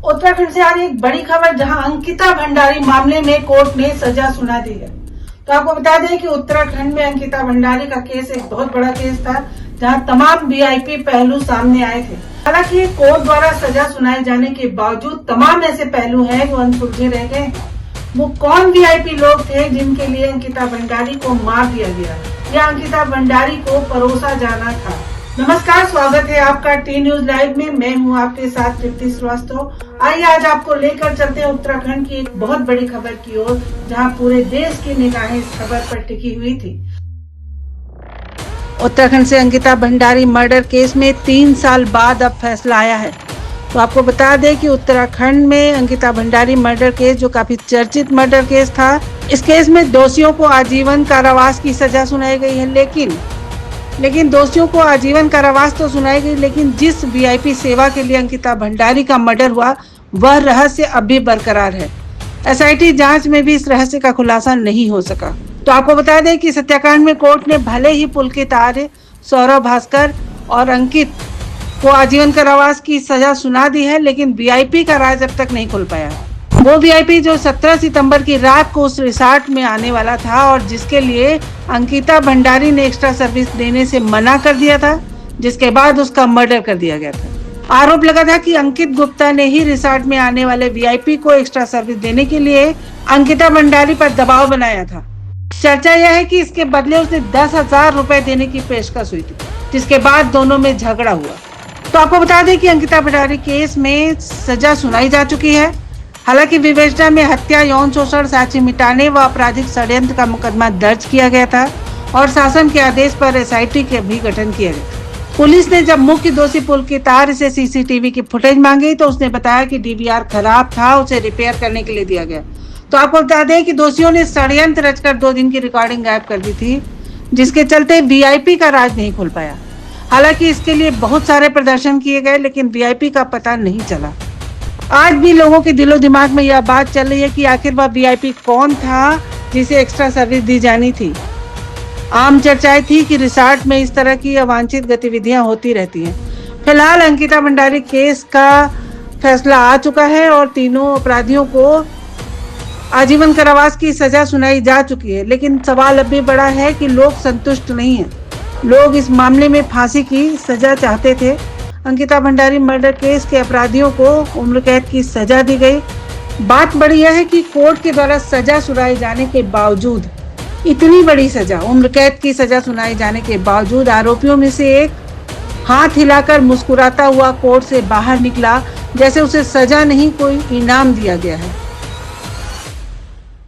उत्तराखंड से आ रही एक बड़ी खबर, जहां अंकिता भंडारी मामले में कोर्ट ने सजा सुना दी है। तो आपको बता दें कि उत्तराखंड में अंकिता भंडारी का केस एक बहुत बड़ा केस था, जहां तमाम वीआईपी पहलू सामने आए थे। हालांकि कोर्ट द्वारा सजा सुनाए जाने के बावजूद तमाम ऐसे पहलू हैं जो अनसुलझे रह गए। वो कौन वीआईपी लोग थे जिनके लिए अंकिता भंडारी को मार दिया गया या अंकिता भंडारी को परोसा जाना था? नमस्कार, स्वागत है आपका टी न्यूज लाइव में। मैं हूं आपके साथ तृप्ति श्रीवास्तव। आइए आज आपको लेकर चलते हैं उत्तराखंड की एक बहुत बड़ी खबर की ओर, जहां पूरे देश की निगाहें इस खबर पर टिकी हुई थी। उत्तराखंड से अंकिता भंडारी मर्डर केस में 3 साल बाद अब फैसला आया है। तो आपको बता दें कि उत्तराखंड में अंकिता भंडारी मर्डर केस, जो काफी चर्चित मर्डर केस था, इस केस में दोषियों को आजीवन कारावास की सजा सुनाई गई है। लेकिन दोषियों को आजीवन कारावास तो सुनाई गई, लेकिन जिस वीआईपी सेवा के लिए अंकिता भंडारी का मर्डर हुआ, वह रहस्य अब भी बरकरार है। एसआईटी जांच में भी इस रहस्य का खुलासा नहीं हो सका। तो आपको बता दें कि इस हत्याकांड में कोर्ट ने भले ही पुलकित आर्य, सौरभ भास्कर और अंकित को आजीवन कारावास की सजा सुना दी है, लेकिन वीआईपी का राज अब तक नहीं खुल पाया। वो वीआईपी जो 17 सितंबर की रात को उस रिसॉर्ट में आने वाला था और जिसके लिए अंकिता भंडारी ने एक्स्ट्रा सर्विस देने से मना कर दिया था, जिसके बाद उसका मर्डर कर दिया गया था। आरोप लगा था कि अंकित गुप्ता ने ही रिसॉर्ट में आने वाले वीआईपी को एक्स्ट्रा सर्विस देने के लिए अंकिता भंडारी पर दबाव बनाया था। चर्चा यह है कि इसके बदले उसने 10,000 रुपए देने की पेशकश हुई थी, जिसके बाद दोनों में झगड़ा हुआ। तो आपको बता दें कि अंकिता भंडारी केस में सजा सुनाई जा चुकी है। हालांकि विवेचना में हत्या, यौन शोषण, साक्ष्य मिटाने व आपराधिक षड्यंत्र का मुकदमा दर्ज किया गया था और शासन के आदेश पर एसआईटी का भी गठन किया गया। पुलिस ने जब मुख्य दोषी पुलकित आर्य से सीसीटीवी की फुटेज मांगी तो उसने बताया कि डीवीआर खराब था, उसे रिपेयर करने के लिए दिया गया। तो आपको बता दें कि दोषियों ने षड्यंत्र रचकर 2 दिन की रिकॉर्डिंग गायब कर दी थी, जिसके चलते वीआईपी का राज नहीं खुल पाया। हालांकि इसके लिए बहुत सारे प्रदर्शन किए गए, लेकिन वीआईपी का पता नहीं चला। आज भी लोगों के दिलो दिमाग में यह बात चल रही है कि आखिर वह वीआईपी कौन था जिसे एक्स्ट्रा सर्विस दी जानी थी। आम चर्चाएं थी कि रिसॉर्ट में इस तरह की अवांछित गतिविधियां होती रहती हैं। फिलहाल अंकिता भंडारी केस का फैसला आ चुका है और तीनों अपराधियों को आजीवन कारावास की सजा सुनाई जा चुकी है। लेकिन सवाल अब भी बड़ा है कि लोग संतुष्ट नहीं हैं। लोग इस मामले में फांसी की सजा चाहते थे। अंकिता भंडारी मर्डर केस के अपराधियों को उम्र कैद की सजा दी गई। बात बड़ी यह है कि कोर्ट के द्वारा सजा सुनाए जाने के बावजूद, इतनी बड़ी सजा, उम्र कैद की सजा सुनाए जाने के बावजूद, आरोपियों में से एक हाथ हिलाकर मुस्कुराता हुआ कोर्ट से बाहर निकला, जैसे उसे सजा नहीं कोई इनाम दिया गया है।